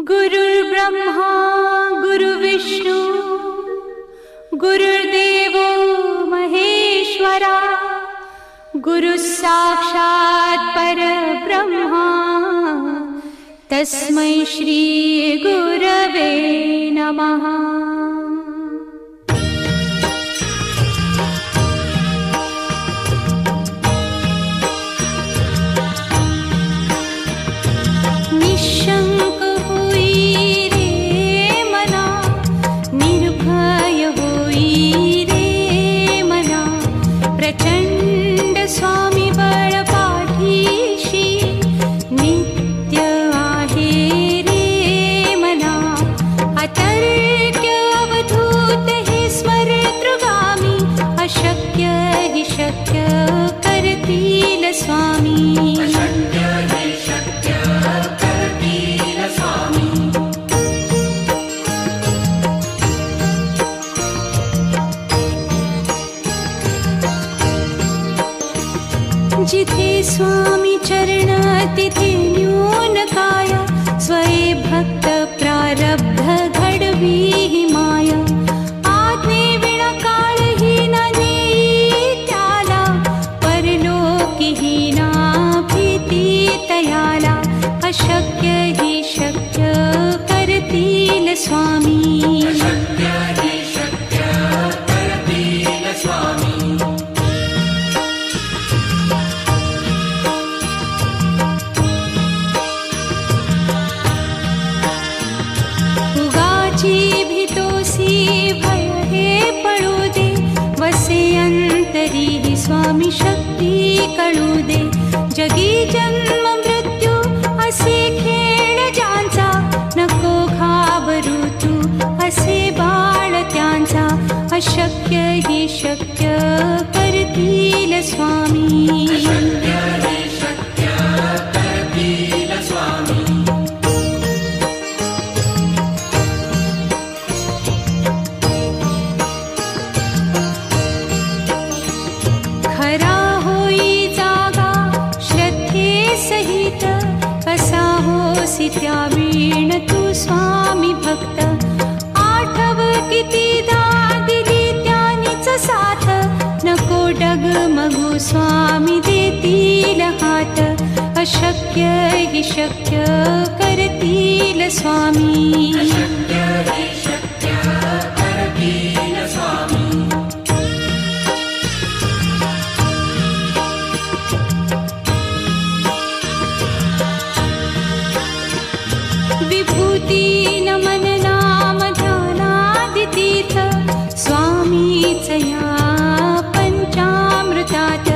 गुरुर्ब्रह्मा गुरुर्विष्णू गुरुर्देवो महेश्वरा गुरुसाक्षात् परब्रह्मा तस्मै श्री गुरवे नमः। जिथे स्वामी चरण तिथे न्यून काय स्वये भक्त प्रारब्ध घडवी ही माया। आज्ञे विना काळही न नेई त्याला परलोकी ही ना भीती तयाला। अशक्य ही शक्य करतील स्वामी। स्वामी शक्ती कळू दे जगी जन्म मृत्यू असे खेळ ज्यांचा नको घाबरू तू असे बाळ त्यांचा। अशक्य ही शक्य करतील स्वामी। त्यावीण तू स्वामी भक्त आठव कितीदा दिली त्यानीच साथ। नको डगमगू स्वामी देतील हात। अशक्य ही शक्य करतील स्वामी। विभूती नमन नाम ध्यानादितीर्थ स्वामीच या पंचामृतात।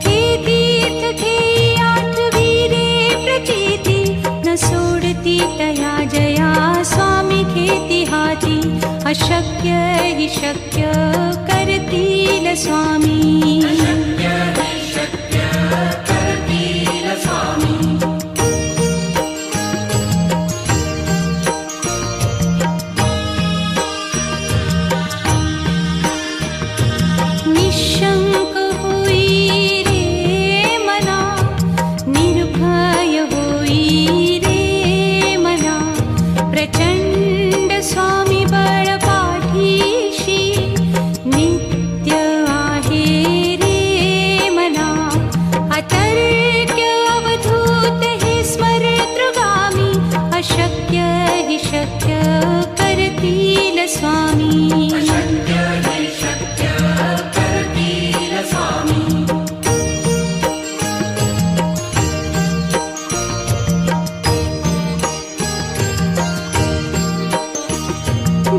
हे तीर्थ घेई आठवी रे प्रचिती न सोडती तया जया स्वामी घेती हाती। अशक्य ही शक्य करतील स्वामी। निशंक होई रे मना निर्भय होई रे मना। प्रचंड स्वामी बळ पाठीशी नित्य आहे रे मना। अतर्क्य अवधूत हे स्मरतृगामी। अशक्य ही शक्य करतील स्वामी।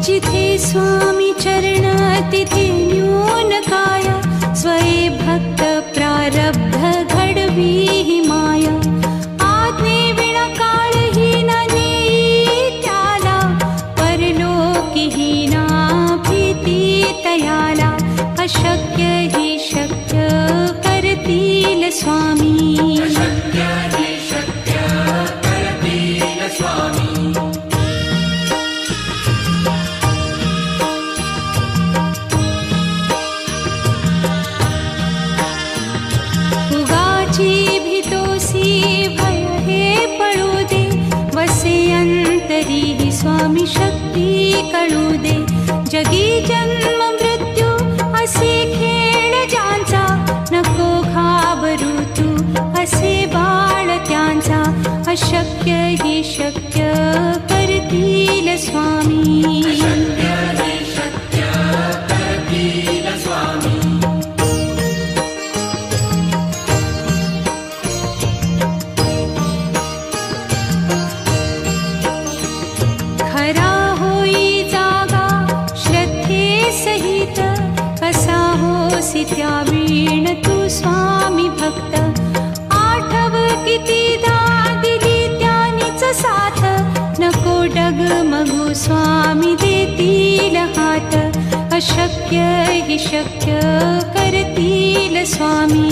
जिथे स्वामी चरण तिथे न्यून काय स्वये भक्त प्रारब्ध घडवी ही माया। आज्ञे विना काळही न नेई त्याला परलोकी ही ना भीती तयाला। अशक्य ही शक्य करतील स्वामी। तरीही स्वामी शक्ती कळू दे. जगी जन्म मृत्यू असे खेळ ज्यांचा, नको घाबरू तू असे बाळ त्यांचा. अशक्य ही शक्य करतील स्वामी. खरा होई जागा श्रद्धे सहित, कसा होसी त्या वीण तू स्वामी भक्त. आठव कितीदा दिली त्यानीच साथ, नको डगमगू स्वामी देतील हात. अशक्य ही शक्य करतील स्वामी.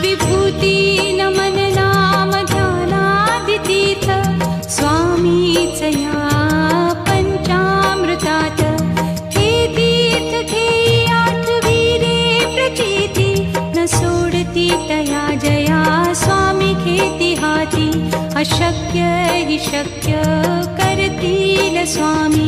विभूती नमन नाम ध्यानादितीर्थ, स्वामीच या पंचामृतात. हे तीर्थ घेई आठवी रे प्रचिती, न सोडती तया जया स्वामी घेती हाती. अशक्य हि शक्य करतील स्वामी.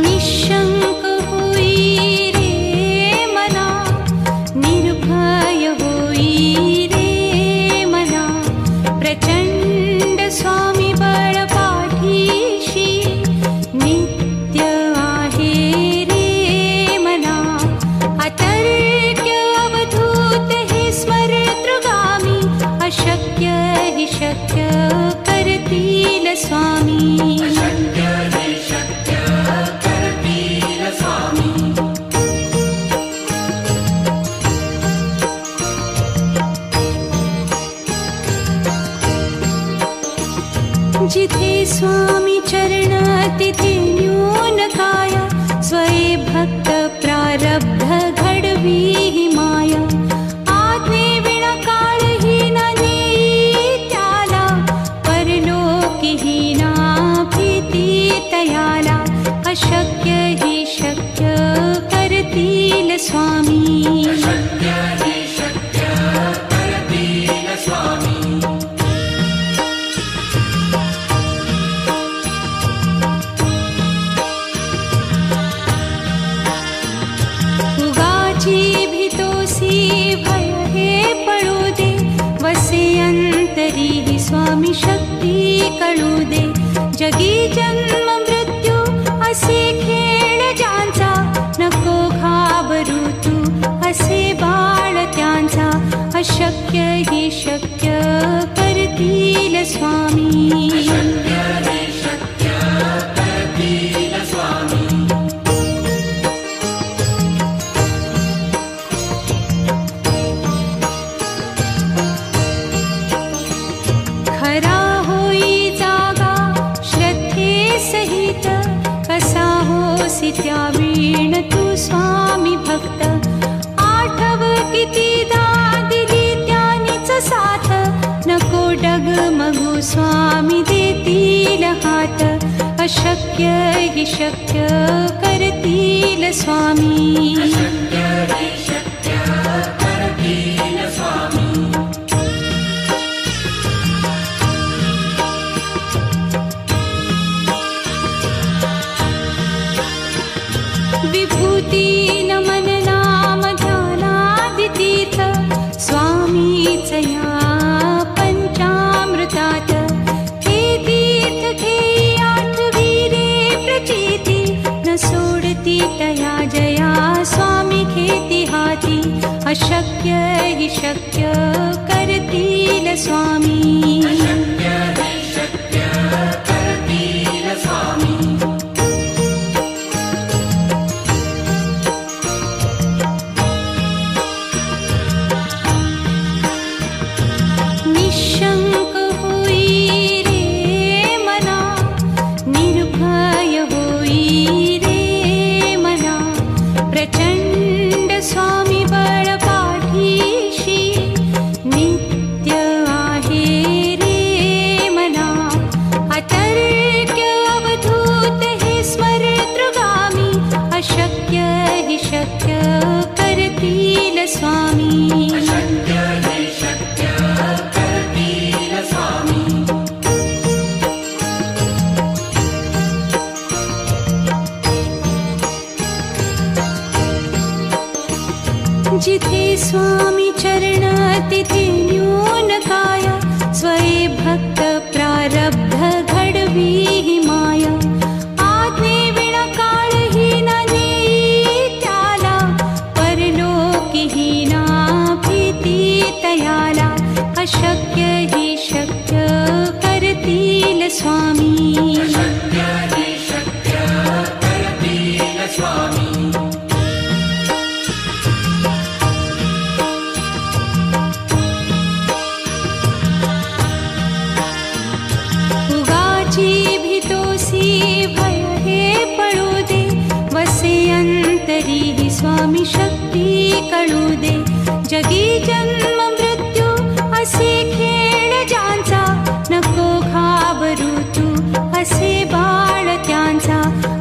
निशंक होई रे मना, निर्भय होई रे मना. प्रचंड स्वामी बळ पाठीशी, नित्य आहे रे मना. अतर्क्य अवधूत हे स्मरतृगामी, अशक्य हि शक्य करतील स्वामी. जिथे स्वामी चरण तिथे न्यून काय, स्वये भक्त प्रारब्ध घडवी ही माया. आज्ञे विना काळही न नेई त्याला, परलोकीही ना भीती तयाला. अशक्य ही शक्य करतील स्वामी. भीतोसी भय हे पळू दे, वसे अंतरी ही स्वामी शक्ती कळू दे. जगी जन्म मृत्यू असे खेळ ज्यांचा, नको घाबरू तू असे बाळ त्यांचा. अशक्य ही शक्य करतील स्वामी. खरा होई जागा श्रद्धे सहित, कसा होसी त्या वीण तू स्वामी भक्त. आठव कितीदा दिली त्यानीच साथ, नको डगमगू स्वामी देतील हात. अशक्य हि शक्य करतील स्वामी. विभूती नमन नाम ध्यानादितीर्थ, स्वामीच या पंचामृतात. हे तीर्थ घेई आठवी रे प्रचिती, न सोडती तया जया स्वामी घेती हाती. अशक्य हि शक्य करतील स्वामी. निशंक होई रे मना, निर्भय होई रे स्वामी अशक्य हे शक्य करतील स्वामी जिथे स्वामी चरण तिथे न्यून काया स्वये भक्त प्रारब्ध घडवी ही माया आज्ञे विना काळही न नेई त्याला परलोकीही ना भीती तयाला अशक्य ही शक्य करतील स्वामी अशक्य हे शक्य करतील स्वामी भय हे पळू दे वसे अंतरी ही स्वामी शक्ती कळू दे जगी जन्म मृत्यू असे खेळ ज्यांचा नको घाबरू तू असे बाळ त्यांचा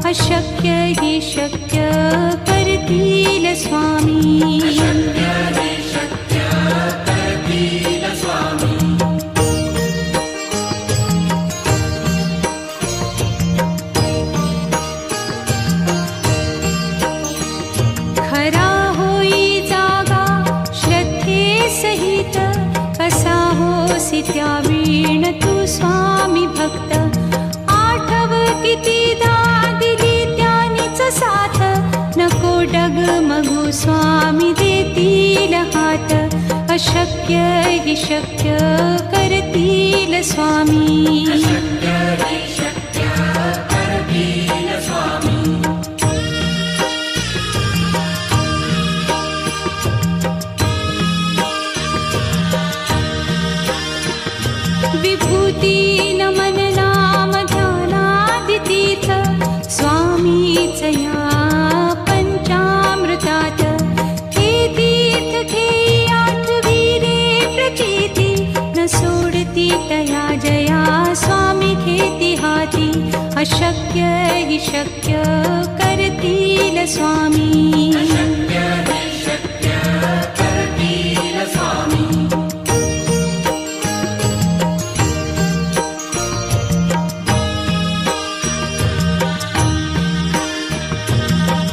अशक्य ही शक्य करतील स्वामी अशक्य हे शक्य करतील स्वामी त्या वीण तू स्वामी भक्त आठव कितीदा दिली त्यानीच साथ नको डगमगू स्वामी देतील हात अशक्य ही शक्य करतील स्वामी अशक्य हे शक्य करतील स्वामी विभूती नमन नाम ध्यानादितीर्थ स्वामीच या पंचामृतात हे तीर्थ घेई आठवी रे प्रचिती न सोडती तया जया स्वामी घेती हाती अशक्य ही शक्य करतील स्वामी अशक्य हे शक्य करतील स्वामी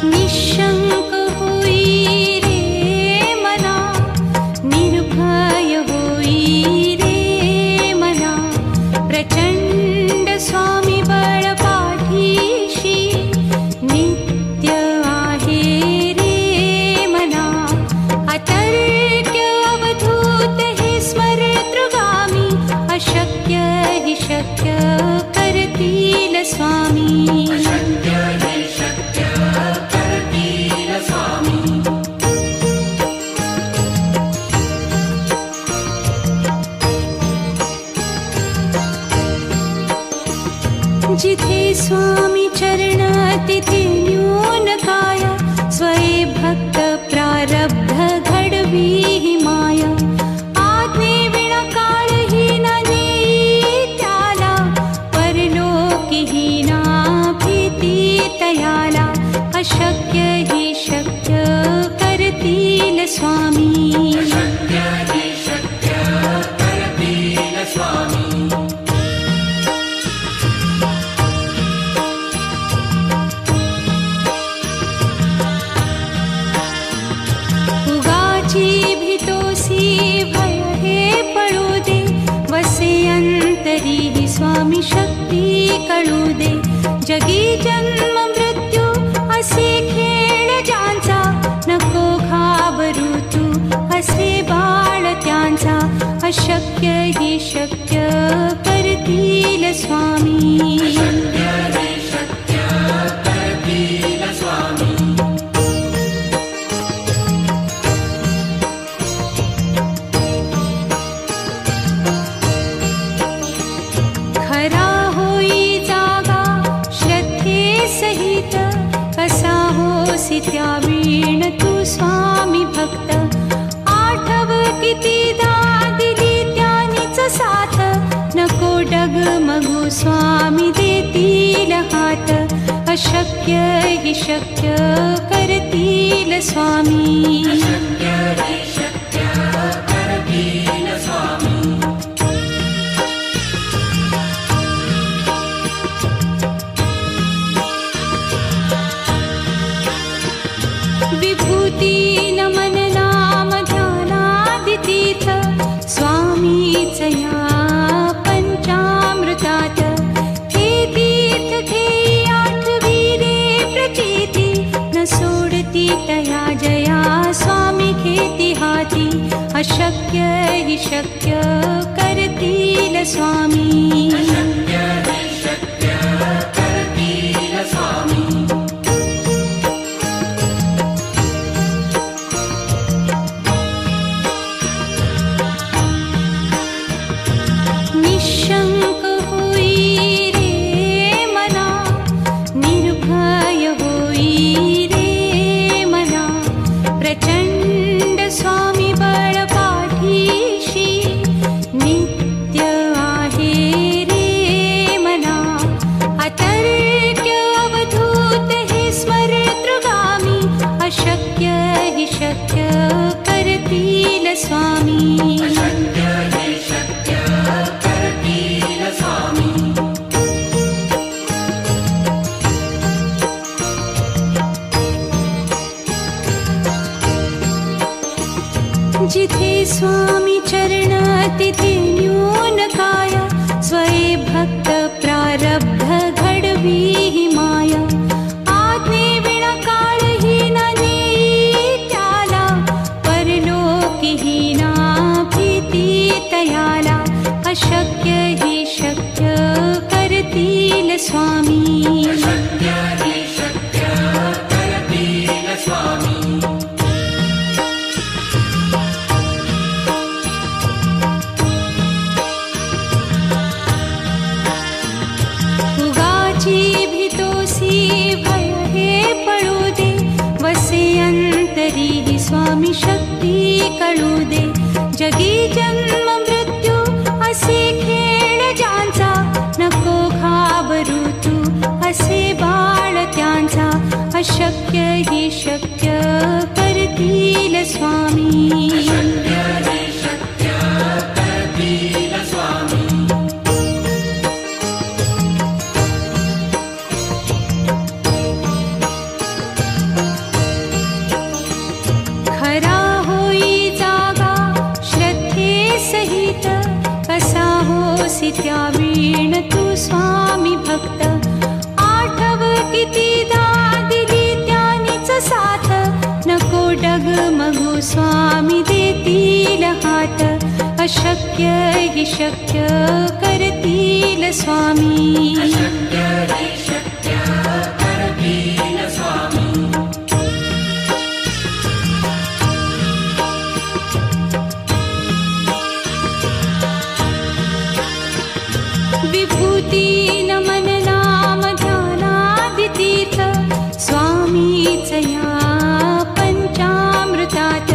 निशंक होई रे मना निर्भय होई रे मना प्रचंड स्वामी बळ पाठीशी नित्य आहे रे मना अतर्क्य अवधूत हे स्मरतृगामी अशक्य हि शक्य करतील स्वामी अशक्य हे शक्य करतील स्वामी जिथे स्वामी चरण तिथे न्यून काया स्वये भक्त प्रारब्ध घडवी ही माया आज्ञे विना काळही न नेई त्याला परलोकीही ना भीती तयाला अशक्य ही शक्य करतील स्वामी अशक्य हे शक्य करतील स्वामी भय हे पळू दे वसे अंतरी ही स्वामी शक्ती कळू दे जगी जन्म मृत्यू असे खेळ ज्यांचा नको घाबरू तू असे बाळ त्यांचा अशक्य ही शक्य करतील स्वामी अशक्य हे शक्य करतील स्वामी त्या वीण तू स्वामी भक्त आठव कितीदा दिली त्यानीच साथ नको डगमगू स्वामी देतील हात अशक्य हि शक्य करतील स्वामी. विभूती नमन नाम ध्यानादितीर्थ स्वामीच या पंचामृतात. हे तीर्थ घेई आठवीरे प्रचिती न सोडती तया जया स्वामी घेती हाती. अशक्य हि शक्य करतील स्वामी. निशंक होई रे मना, निर्भय होई रे मना. प्रचंड स्वामी बळ पाठीशी नित्य आहे रे मना. अतर्क्य अवधूत हे स्मरतृगामी. अशक्य हि शक्य करतील स्वामी. जिथे स्वामी चरण तिथे न्यून काय. स्वये भक्त प्रारब्ध घडवी ही माया. आज्ञे विना काळही न नेई त्याला. परलोकीही ना भीती तयाला. अशक्य हि शक्य करतील स्वामी. उगाची भीतोसी भय हे पळू दे. वसे अंतरी ही स्वामी शक्ती कळू दे. जगी जन्म मृत्यू असे खेळ ज्यांचा. नको घाबरू तू असे बाळ त्यांचा. अशक्य हि शक्य करतील स्वामी. खरा होई जागा श्रद्धे सहित. कसा होसी त्या वीण तू स्वामी भक्त. आठव कितीदा दिली त्यानीच साथ. नको डगमगू स्वामी देतील हात. अशक्य हि शक्य करतील स्वामी. विभूती नमन नाम ध्यानादितीर्थ स्वामीच या पंचामृतात.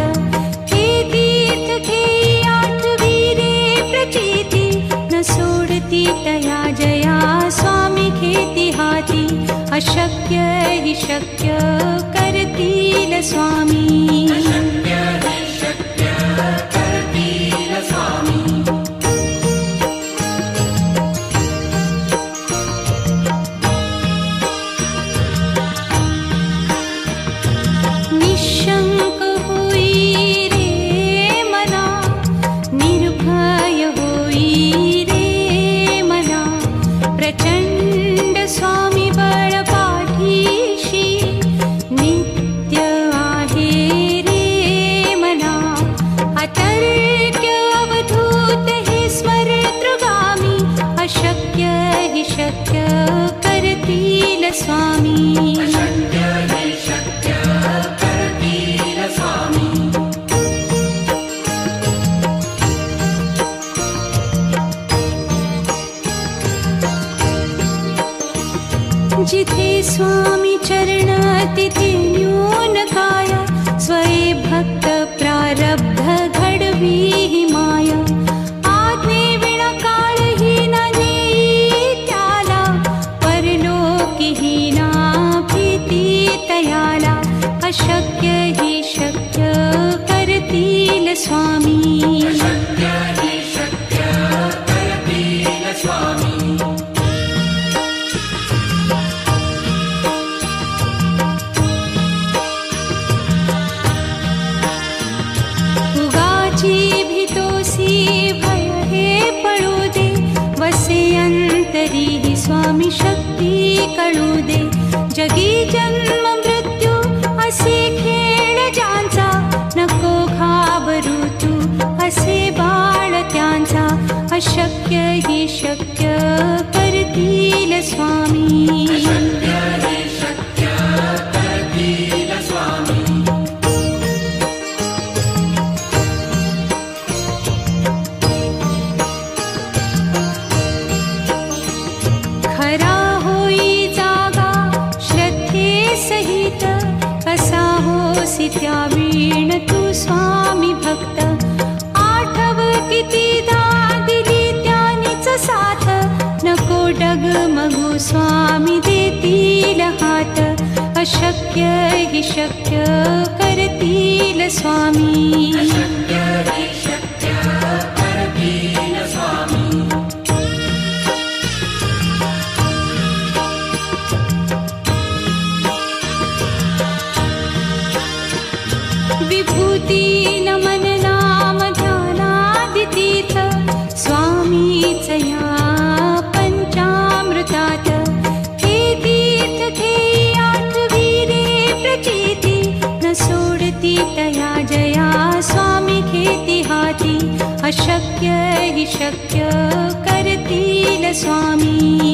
हे तीर्थ घेई आठवीरे प्रचिती न सोडती तया जया स्वामी घेती हाती. अशक्य हि शक्य करतील स्वामी. निशंक होई रे मना, निर्भय होई रे मना. प्रचंड स्वामी बळ पाठीशी नित्य आहे अशक्य हि शक्य करतील स्वामी. उगाची भीतोसी भय हे पळू दे, वसे अंतरी ही स्वामी शक्ती कळू दे. जगी जन्म मृत्यू असे खेळ ज्यांचा, नको घाबरू तू असे बाळ त्यांचा. अशक्य हि शक्य करतील स्वामी. खरा होई जागा श्रद्धे सहित, कसा होसी त्या वीण तू स्वामी भक्त. आठव कितीदा दिली त्यानीच साथ, नको डगमगू स्वामी देतील हात. अशक्य हि शक्य करतील स्वामी. विभूती नमन नाम ध्यानादितीर्थ, स्वामीच या पंचामृतात. हे तीर्थ घेई आठवी रे प्रचिती, न सोडती तया जया स्वामी घेती हाती. अशक्य हि शक्य करतील स्वामी.